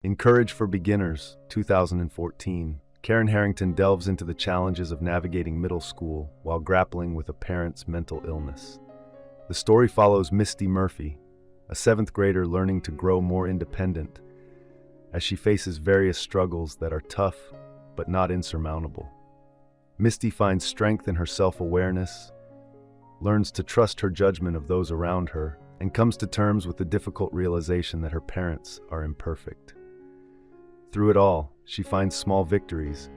In Courage for Beginners, 2014, Karen Harrington delves into the challenges of navigating middle school while grappling with a parent's mental illness. The story follows Mysti Murphy, a seventh grader learning to grow more independent as she faces various struggles that are tough but not insurmountable. Mysti finds strength in her self-awareness, learns to trust her judgment of those around her, and comes to terms with the difficult realization that her parents are imperfect. Through it all, she finds small victories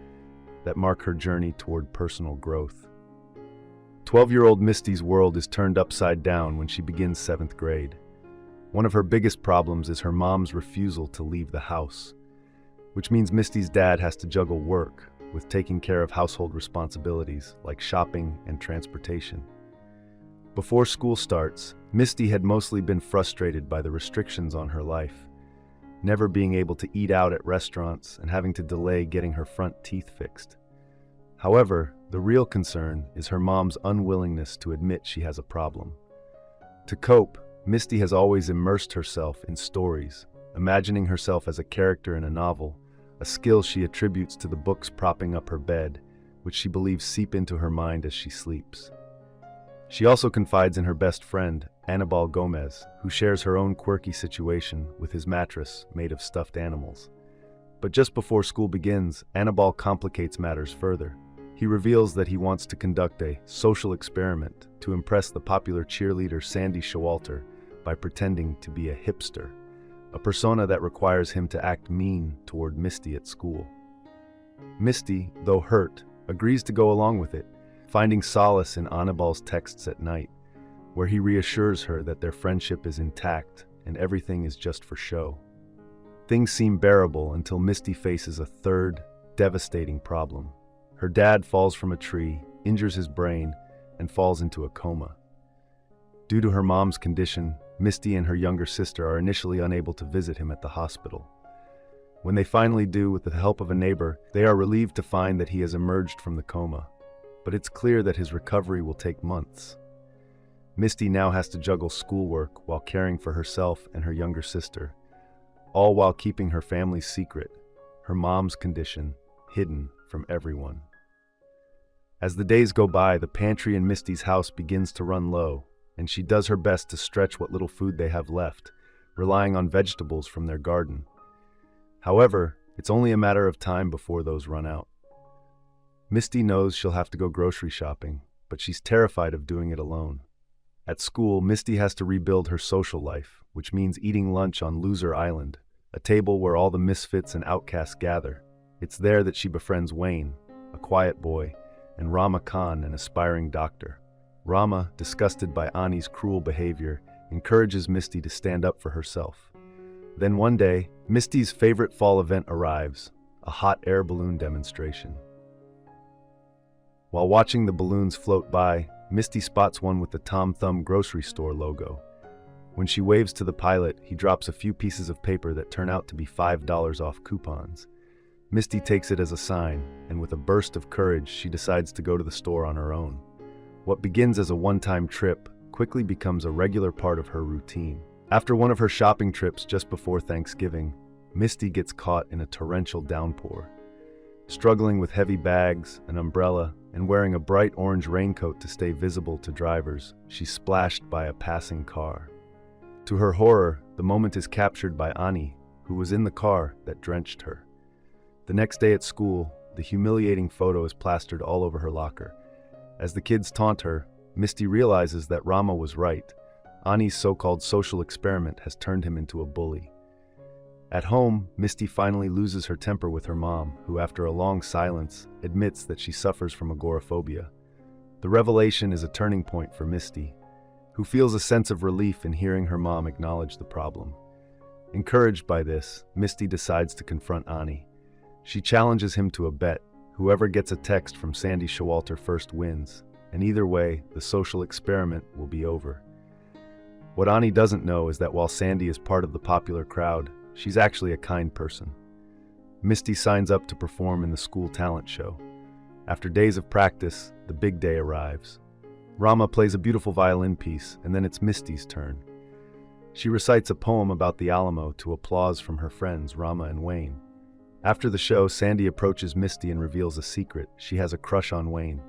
that mark her journey toward personal growth. 12-year-old Mysti's world is turned upside down when she begins 7th grade. One of her biggest problems is her mom's refusal to leave the house, which means Mysti's dad has to juggle work with taking care of household responsibilities like shopping and transportation. Before school starts, Mysti had mostly been frustrated by the restrictions on her life, never being able to eat out at restaurants and having to delay getting her front teeth fixed. However, the real concern is her mom's unwillingness to admit she has a problem. To cope, Mysti has always immersed herself in stories, imagining herself as a character in a novel, a skill she attributes to the books propping up her bed, which she believes seep into her mind as she sleeps. She also confides in her best friend, Anibal Gomez, who shares her own quirky situation with his mattress made of stuffed animals. But just before school begins, Anibal complicates matters further. He reveals that he wants to conduct a social experiment to impress the popular cheerleader Sandy Showalter by pretending to be a hipster, a persona that requires him to act mean toward Mysti at school. Mysti, though hurt, agrees to go along with it, finding solace in Anibal's texts at night, where he reassures her that their friendship is intact and everything is just for show. Things seem bearable until Mysti faces a third, devastating problem. Her dad falls from a tree, injures his brain, and falls into a coma. Due to her mom's condition, Mysti and her younger sister are initially unable to visit him at the hospital. When they finally do, with the help of a neighbor, they are relieved to find that he has emerged from the coma. But it's clear that his recovery will take months. Mysti now has to juggle schoolwork while caring for herself and her younger sister, all while keeping her family's secret, her mom's condition, hidden from everyone. As the days go by, the pantry in Mysti's house begins to run low, and she does her best to stretch what little food they have left, relying on vegetables from their garden. However, it's only a matter of time before those run out. Mysti knows she'll have to go grocery shopping, but she's terrified of doing it alone. At school, Mysti has to rebuild her social life, which means eating lunch on Loser Island, a table where all the misfits and outcasts gather. It's there that she befriends Wayne, a quiet boy, and Rama Khan, an aspiring doctor. Rama, disgusted by Ani's cruel behavior, encourages Mysti to stand up for herself. Then one day, Mysti's favorite fall event arrives, a hot air balloon demonstration. While watching the balloons float by, Mysti spots one with the Tom Thumb grocery store logo. When she waves to the pilot, he drops a few pieces of paper that turn out to be $5 off coupons. Mysti takes it as a sign, and with a burst of courage, she decides to go to the store on her own. What begins as a one-time trip quickly becomes a regular part of her routine. After one of her shopping trips just before Thanksgiving, Mysti gets caught in a torrential downpour. Struggling with heavy bags, an umbrella, and wearing a bright orange raincoat to stay visible to drivers, she's splashed by a passing car. To her horror, the moment is captured by Ani, who was in the car that drenched her. The next day at school, the humiliating photo is plastered all over her locker. As the kids taunt her, Mysti realizes that Rama was right. Ani's so-called social experiment has turned him into a bully. At home, Mysti finally loses her temper with her mom, who after a long silence, admits that she suffers from agoraphobia. The revelation is a turning point for Mysti, who feels a sense of relief in hearing her mom acknowledge the problem. Encouraged by this, Mysti decides to confront Ani. She challenges him to a bet. Whoever gets a text from Sandy Showalter first wins, and either way, the social experiment will be over. What Ani doesn't know is that while Sandy is part of the popular crowd, she's actually a kind person. Mysti signs up to perform in the school talent show. After days of practice, the big day arrives. Rama plays a beautiful violin piece, and then it's Mysti's turn. She recites a poem about the Alamo to applause from her friends Rama and Wayne. After the show, Sandy approaches Mysti and reveals a secret. She has a crush on Wayne.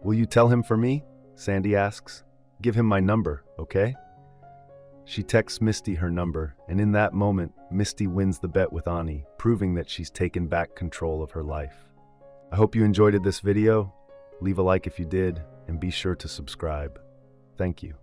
"Will you tell him for me?" Sandy asks. "Give him my number, okay?" She texts Mysti her number, and in that moment, Mysti wins the bet with Ani, proving that she's taken back control of her life. I hope you enjoyed this video. Leave a like if you did, and be sure to subscribe. Thank you.